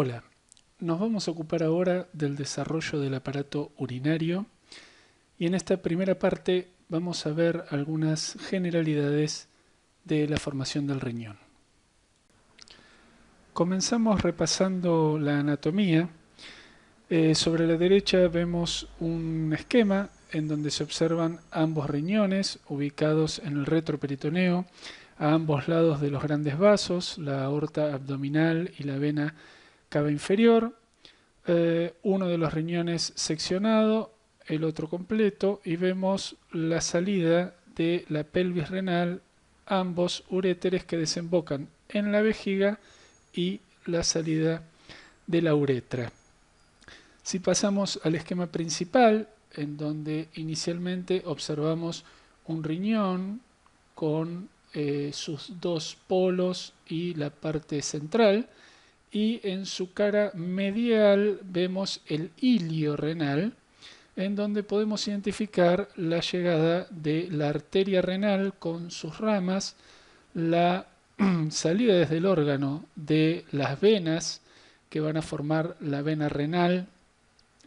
Hola, nos vamos a ocupar ahora del desarrollo del aparato urinario y en esta primera parte vamos a ver algunas generalidades de la formación del riñón. Comenzamos repasando la anatomía. Sobre la derecha vemos un esquema en donde se observan ambos riñones ubicados en el retroperitoneo, a ambos lados de los grandes vasos, la aorta abdominal y la vena cava inferior. Uno de los riñones seccionado, el otro completo, y vemos la salida de la pelvis renal, ambos uréteres que desembocan en la vejiga y la salida de la uretra. Si pasamos al esquema principal, en donde inicialmente observamos un riñón con sus dos polos y la parte central, y en su cara medial vemos el ilio renal, en donde podemos identificar la llegada de la arteria renal con sus ramas, la salida desde el órgano de las venas que van a formar la vena renal,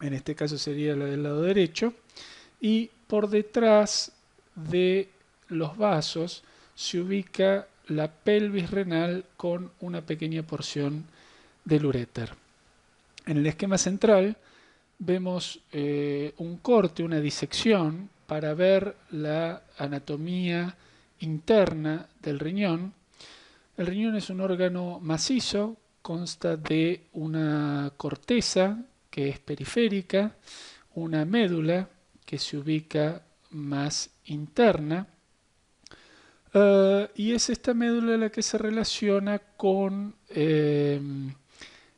en este caso sería la del lado derecho, y por detrás de los vasos se ubica la pelvis renal con una pequeña porción del uréter. En el esquema central vemos un corte, una disección para ver la anatomía interna del riñón. El riñón es un órgano macizo, consta de una corteza que es periférica, una médula que se ubica más interna, y es esta médula la que se relaciona con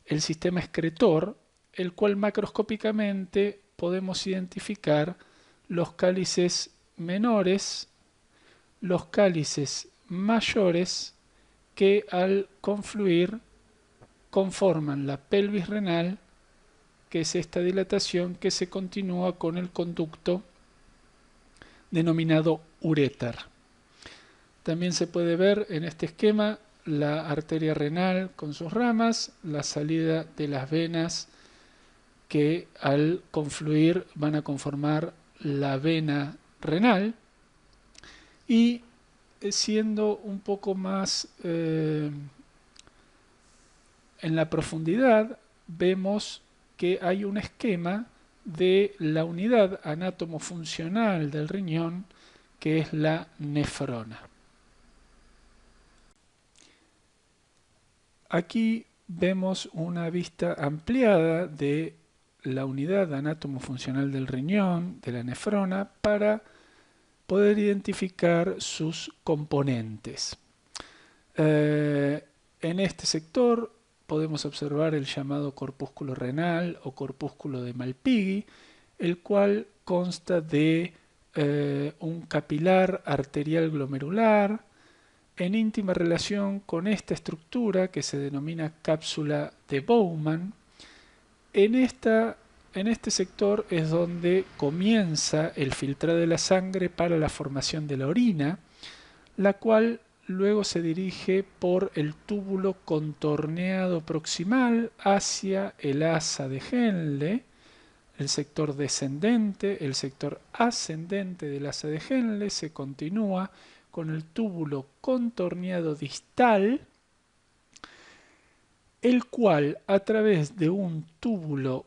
el sistema excretor, el cual macroscópicamente podemos identificar los cálices menores, los cálices mayores, que al confluir conforman la pelvis renal, que es esta dilatación que se continúa con el conducto denominado uréter. También se puede ver en este esquema la arteria renal con sus ramas, la salida de las venas que al confluir van a conformar la vena renal, y siendo un poco más en la profundidad vemos que hay un esquema de la unidad anátomo-funcional del riñón, que es la nefrona. Aquí vemos una vista ampliada de la unidad anátomo-funcional del riñón, de la nefrona, para poder identificar sus componentes. En este sector podemos observar el llamado corpúsculo renal o corpúsculo de Malpighi, el cual consta de un capilar arterial glomerular en íntima relación con esta estructura que se denomina cápsula de Bowman. En este sector es donde comienza el filtrado de la sangre para la formación de la orina, la cual luego se dirige por el túbulo contorneado proximal hacia el asa de Henle, el sector descendente, el sector ascendente del asa de Henle se continúa con el túbulo contorneado distal, el cual a través de un túbulo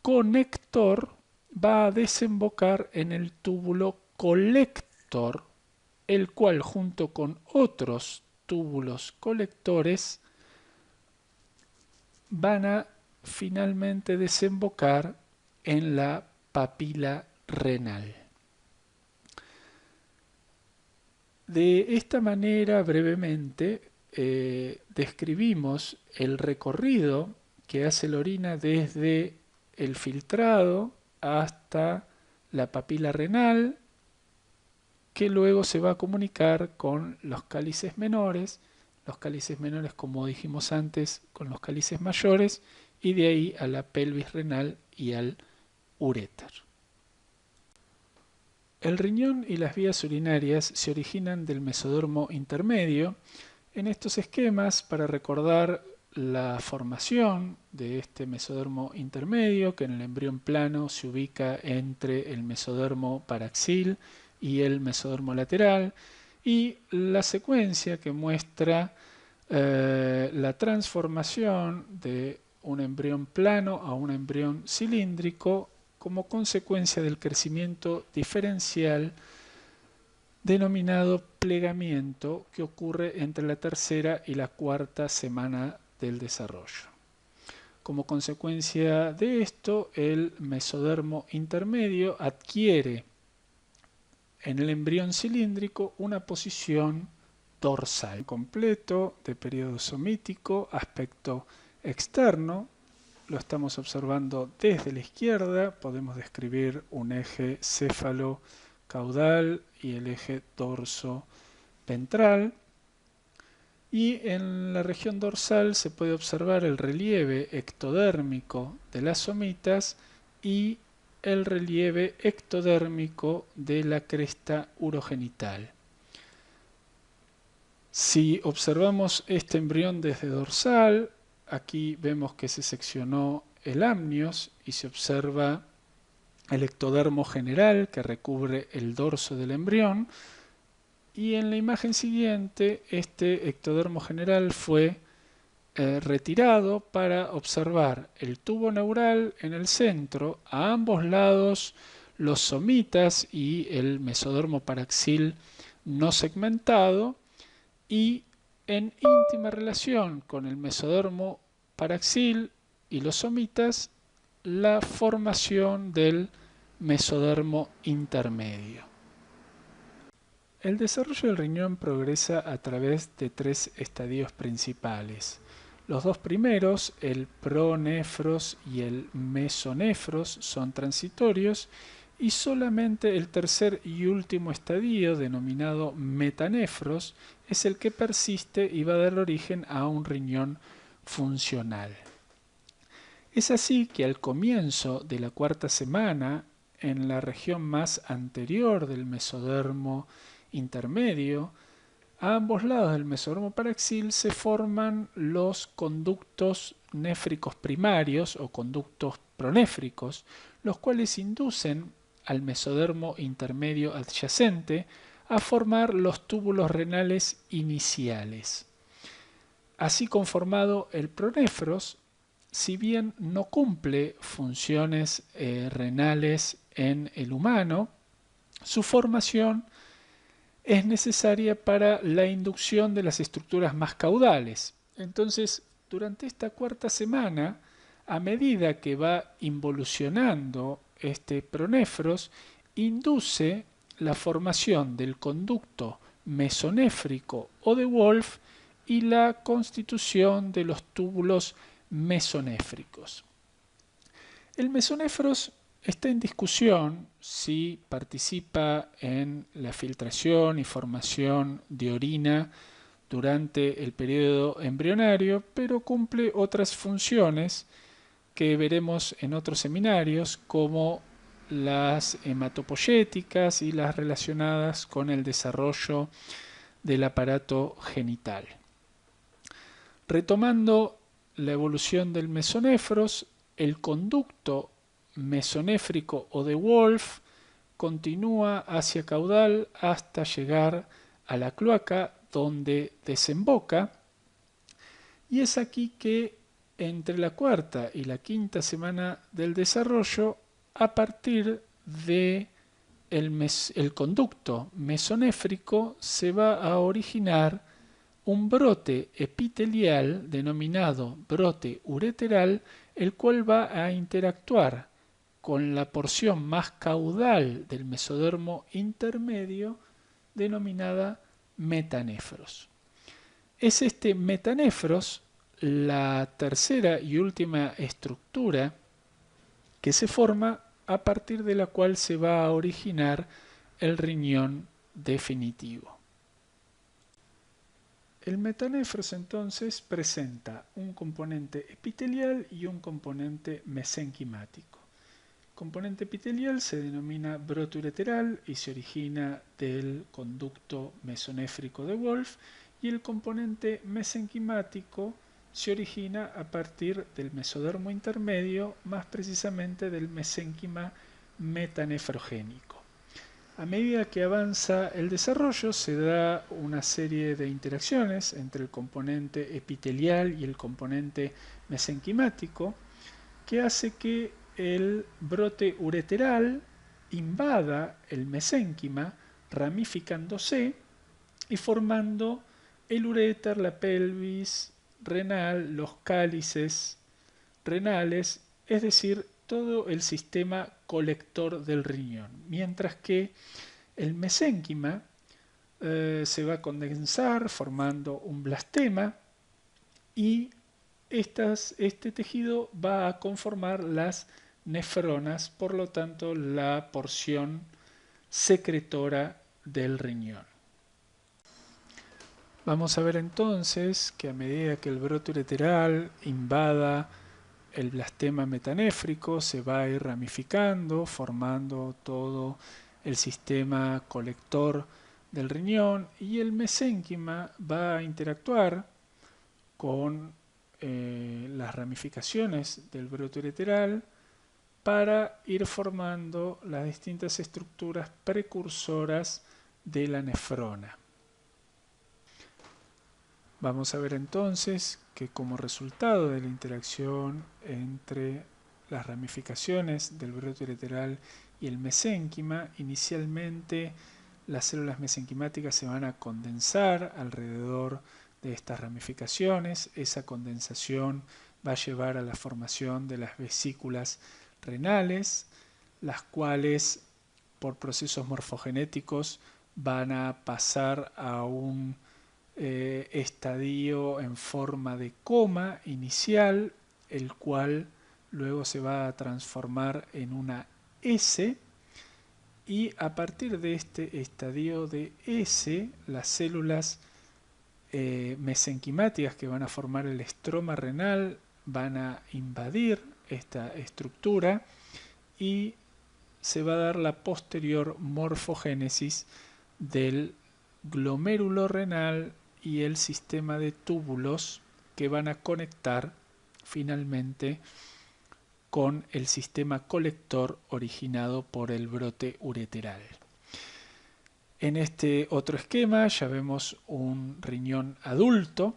conector va a desembocar en el túbulo colector, el cual junto con otros túbulos colectores van a finalmente desembocar en la papila renal. De esta manera, brevemente, describimos el recorrido que hace la orina desde el filtrado hasta la papila renal, que luego se va a comunicar con los cálices menores, como dijimos antes, con los cálices mayores, y de ahí a la pelvis renal y al uréter. El riñón y las vías urinarias se originan del mesodermo intermedio. En estos esquemas, para recordar la formación de este mesodermo intermedio, que en el embrión plano se ubica entre el mesodermo paraxil y el mesodermo lateral, y la secuencia que muestra la transformación de un embrión plano a un embrión cilíndrico como consecuencia del crecimiento diferencial denominado plegamiento, que ocurre entre la tercera y la cuarta semana del desarrollo. Como consecuencia de esto, el mesodermo intermedio adquiere en el embrión cilíndrico una posición dorsal completo de periodo somítico, aspecto externo. Lo estamos observando desde la izquierda. Podemos describir un eje céfalo-caudal y el eje dorso-ventral. Y en la región dorsal se puede observar el relieve ectodérmico de las somitas y el relieve ectodérmico de la cresta urogenital. Si observamos este embrión desde dorsal, aquí vemos que se seccionó el amnios y se observa el ectodermo general que recubre el dorso del embrión. Y en la imagen siguiente, este ectodermo general fue retirado para observar el tubo neural en el centro, a ambos lados los somitas y el mesodermo paraxil no segmentado, y en íntima relación con el mesodermo paraxil y los somitas, la formación del mesodermo intermedio. El desarrollo del riñón progresa a través de tres estadios principales. Los dos primeros, el pronefros y el mesonefros, son transitorios, y solamente el tercer y último estadio, denominado metanefros, es el que persiste y va a dar origen a un riñón funcional. Es así que al comienzo de la cuarta semana, en la región más anterior del mesodermo intermedio, a ambos lados del mesodermo paraxil se forman los conductos néfricos primarios o conductos pronéfricos, los cuales inducen al mesodermo intermedio adyacente a formar los túbulos renales iniciales. Así conformado, el pronefros, si bien no cumple funciones renales en el humano, su formación es necesaria para la inducción de las estructuras más caudales. Entonces, durante esta cuarta semana, a medida que va involucionando este pronefros, induce la formación del conducto mesonéfrico o de Wolff y la constitución de los túbulos mesonéfricos. El mesonefros está en discusión si participa en la filtración y formación de orina durante el periodo embrionario, pero cumple otras funciones que veremos en otros seminarios, como las hematopoyéticas y las relacionadas con el desarrollo del aparato genital. Retomando la evolución del mesonefros, el conducto mesonéfrico o de Wolff continúa hacia caudal hasta llegar a la cloaca, donde desemboca, y es aquí que entre la cuarta y la quinta semana del desarrollo, a partir de el conducto mesonéfrico, se va a originar un brote epitelial denominado brote ureteral, el cual va a interactuar con la porción más caudal del mesodermo intermedio, denominada metanefros. Es este metanefros la tercera y última estructura que se forma, a partir de la cual se va a originar el riñón definitivo. El metanefros entonces presenta un componente epitelial y un componente mesenquimático. El componente epitelial se denomina brote ureteral y se origina del conducto mesonéfrico de Wolff, y el componente mesenquimático se origina a partir del mesodermo intermedio, más precisamente del mesénquima metanefrogénico. A medida que avanza el desarrollo se da una serie de interacciones entre el componente epitelial y el componente mesenquimático que hace que el brote ureteral invada el mesénquima ramificándose y formando el uréter, la pelvis renal, los cálices renales, es decir, todo el sistema colector del riñón, mientras que el mesénquima se va a condensar formando un blastema y este tejido va a conformar las nefronas, por lo tanto la porción secretora del riñón. Vamos a ver entonces que a medida que el brote ureteral invada el blastema metanéfrico, se va a ir ramificando, formando todo el sistema colector del riñón, y el mesénquima va a interactuar con las ramificaciones del brote ureteral para ir formando las distintas estructuras precursoras de la nefrona. Vamos a ver entonces que como resultado de la interacción entre las ramificaciones del brote ureteral y el mesénquima, inicialmente las células mesenquimáticas se van a condensar alrededor de estas ramificaciones. Esa condensación va a llevar a la formación de las vesículas renales, las cuales por procesos morfogenéticos van a pasar a un estadio en forma de coma inicial, el cual luego se va a transformar en una S, y a partir de este estadio de S, las células mesenquimáticas que van a formar el estroma renal van a invadir esta estructura y se va a dar la posterior morfogénesis del glomérulo renal y el sistema de túbulos que van a conectar finalmente con el sistema colector originado por el brote ureteral. En este otro esquema ya vemos un riñón adulto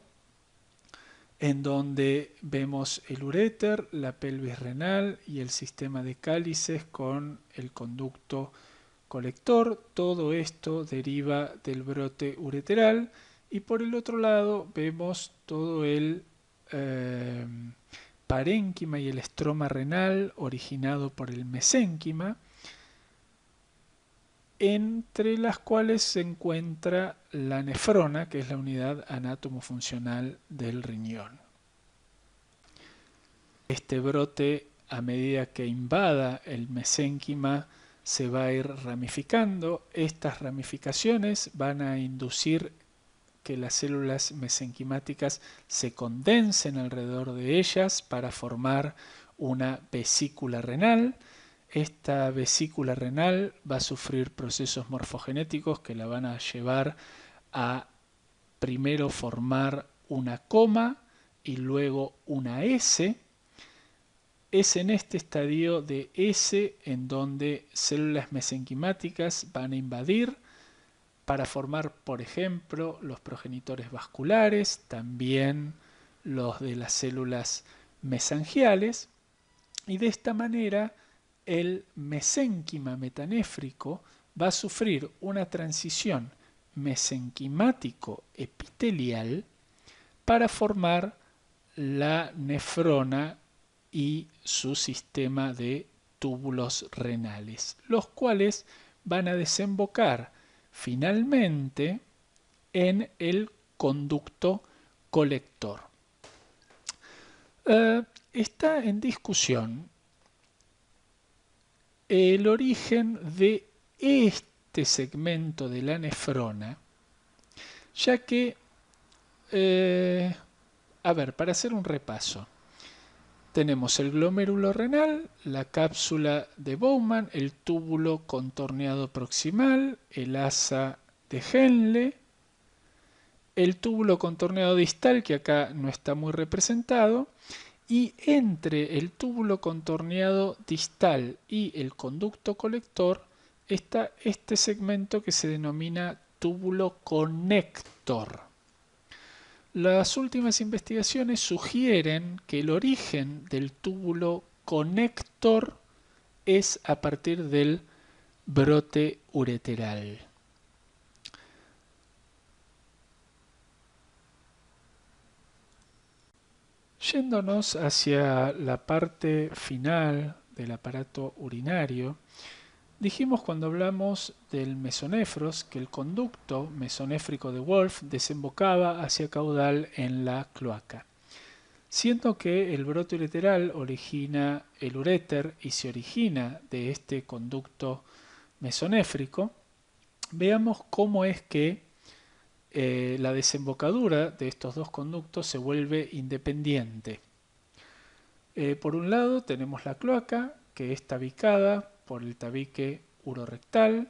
en donde vemos el uréter, la pelvis renal y el sistema de cálices con el conducto colector. Todo esto deriva del brote ureteral, y por el otro lado vemos todo el parénquima y el estroma renal originado por el mesénquima, entre las cuales se encuentra la nefrona, que es la unidad anátomo-funcional del riñón. Este brote, a medida que invada el mesénquima, se va a ir ramificando. Estas ramificaciones van a inducir que las células mesenquimáticas se condensen alrededor de ellas para formar una vesícula renal. Esta vesícula renal va a sufrir procesos morfogenéticos que la van a llevar a primero formar una coma y luego una S. Es en este estadio de S en donde células mesenquimáticas van a invadir para formar, por ejemplo, los progenitores vasculares, también los de las células mesangiales, y de esta manera el mesénquima metanéfrico va a sufrir una transición mesenquimático-epitelial para formar la nefrona y su sistema de túbulos renales, los cuales van a desembocar finalmente en el conducto colector. Está en discusión el origen de este segmento de la nefrona, ya que, para hacer un repaso, tenemos el glomérulo renal, la cápsula de Bowman, el túbulo contorneado proximal, el asa de Henle el túbulo contorneado distal, que acá no está muy representado, y entre el túbulo contorneado distal y el conducto colector está este segmento que se denomina túbulo conector. Las últimas investigaciones sugieren que el origen del túbulo conector es a partir del brote ureteral. Yéndonos hacia la parte final del aparato urinario, dijimos cuando hablamos del mesonefros que el conducto mesonéfrico de Wolff desembocaba hacia caudal en la cloaca, siendo que el brote ureteral origina el uréter y se origina de este conducto mesonéfrico. Veamos cómo es que la desembocadura de estos dos conductos se vuelve independiente. Por un lado tenemos la cloaca, que es tabicada por el tabique urorectal,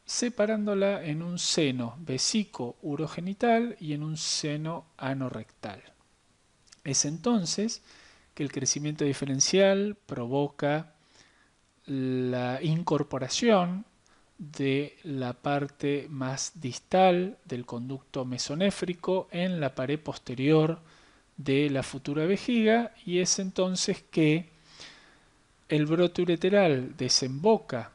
separándola en un seno vesico-urogenital y en un seno anorrectal. Es entonces que el crecimiento diferencial provoca la incorporación de la parte más distal del conducto mesonéfrico en la pared posterior de la futura vejiga, y es entonces que el brote ureteral desemboca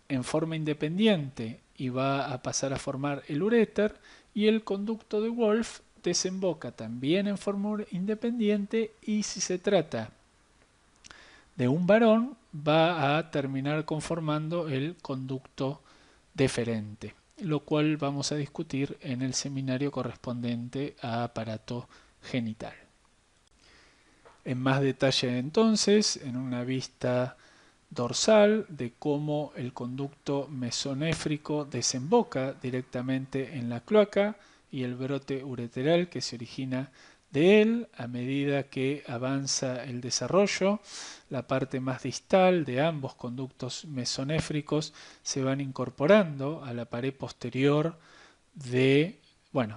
en forma independiente y va a pasar a formar el uréter, y el conducto de Wolff desemboca también en forma independiente, y si se trata de un varón va a terminar conformando el conducto deferente, lo cual vamos a discutir en el seminario correspondiente a aparato genital. En más detalle entonces, en una vista dorsal de cómo el conducto mesonéfrico desemboca directamente en la cloaca y el brote ureteral que se origina de él a medida que avanza el desarrollo. La parte más distal de ambos conductos mesonéfricos se van incorporando a la pared posterior de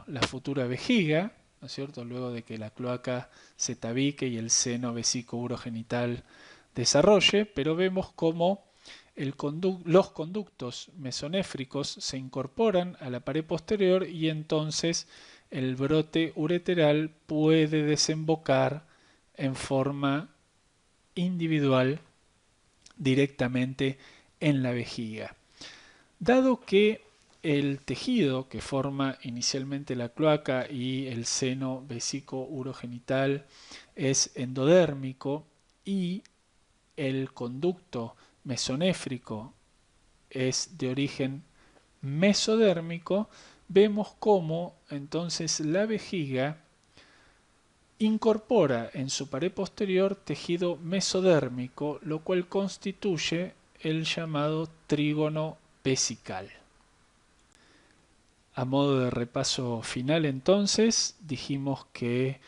la futura vejiga, ¿no es cierto?, luego de que la cloaca se tabique y el seno vesico-urogenital desarrolle, pero vemos cómo los conductos mesonéfricos se incorporan a la pared posterior, y entonces el brote ureteral puede desembocar en forma individual directamente en la vejiga. Dado que el tejido que forma inicialmente la cloaca y el seno vesico-urogenital es endodérmico y el conducto mesonéfrico es de origen mesodérmico, vemos cómo entonces la vejiga incorpora en su pared posterior tejido mesodérmico, lo cual constituye el llamado trígono vesical. A modo de repaso final entonces, dijimos que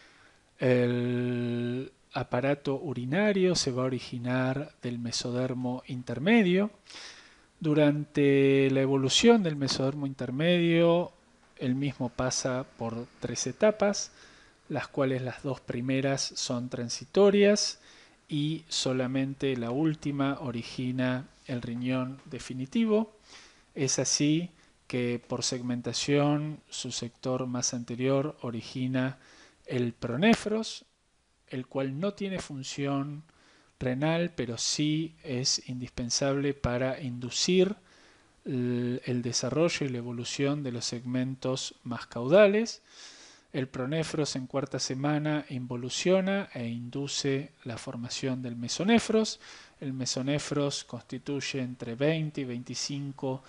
el aparato urinario se va a originar del mesodermo intermedio. Durante la evolución del mesodermo intermedio, el mismo pasa por 3 etapas, las cuales las 2 primeras son transitorias y solamente la última origina el riñón definitivo. Es así que por segmentación su sector más anterior origina el pronéfros, el cual no tiene función renal, pero sí es indispensable para inducir el desarrollo y la evolución de los segmentos más caudales. El pronéfros en cuarta semana involuciona e induce la formación del mesonefros. El mesonefros constituye entre 20 y 25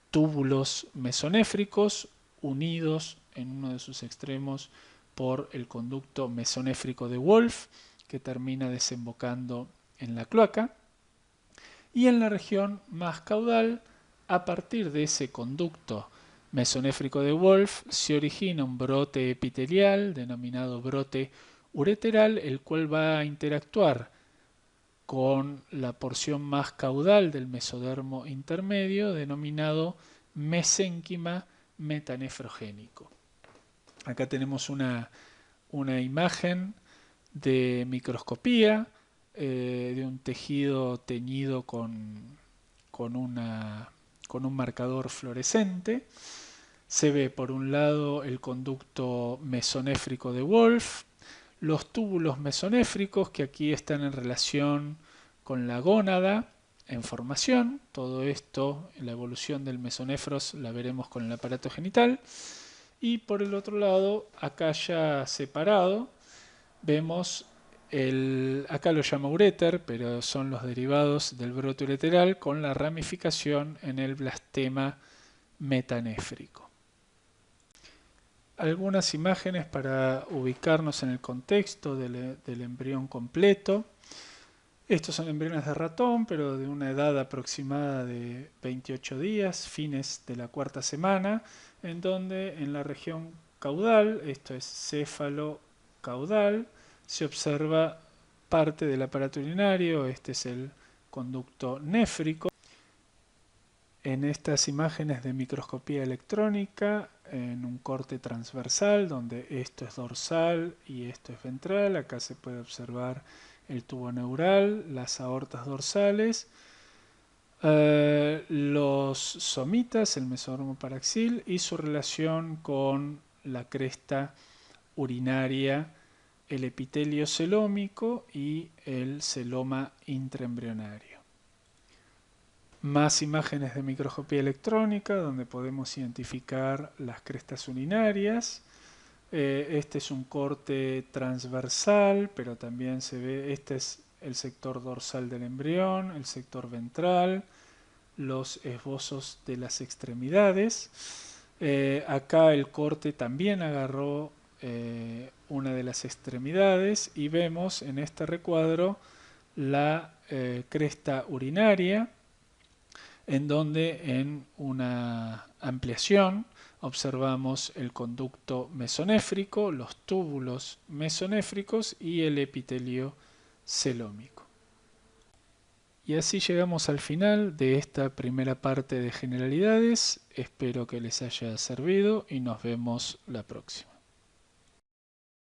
túbulos mesonéfricos unidos en uno de sus extremos por el conducto mesonéfrico de Wolff, que termina desembocando en la cloaca. Y en la región más caudal, a partir de ese conducto mesonéfrico de Wolff, se origina un brote epitelial denominado brote ureteral, el cual va a interactuar con la porción más caudal del mesodermo intermedio, denominado mesénquima metanefrogénico. Acá tenemos una imagen de microscopía de un tejido teñido con, una, con un marcador fluorescente. Se ve por un lado el conducto mesonéfrico de Wolf, los túbulos mesonéfricos que aquí están en relación con la gónada en formación. Todo esto, la evolución del mesonéfros la veremos con el aparato genital. Y por el otro lado, acá ya separado, vemos acá lo llama uréter, pero son los derivados del brote ureteral con la ramificación en el blastema metanéfrico. Algunas imágenes para ubicarnos en el contexto del embrión completo. Estos son embriones de ratón, pero de una edad aproximada de 28 días, fines de la cuarta semana, en donde en la región caudal, esto es céfalo-caudal, se observa parte del aparato urinario, este es el conducto néfrico. En estas imágenes de microscopía electrónica, en un corte transversal, donde esto es dorsal y esto es ventral, acá se puede observar el tubo neural, las aortas dorsales, los somitas, el mesódermo paraxil y su relación con la cresta urinaria, el epitelio celómico y el celoma intraembrionario. Más imágenes de microscopía electrónica donde podemos identificar las crestas urinarias. Este es un corte transversal, pero también se ve, este es el sector dorsal del embrión, el sector ventral, los esbozos de las extremidades. Acá el corte también agarró una de las extremidades y vemos en este recuadro la cresta urinaria, en donde en una ampliación observamos el conducto mesonéfrico, los túbulos mesonéfricos y el epitelio celómico. Y así llegamos al final de esta primera parte de generalidades. Espero que les haya servido y nos vemos la próxima.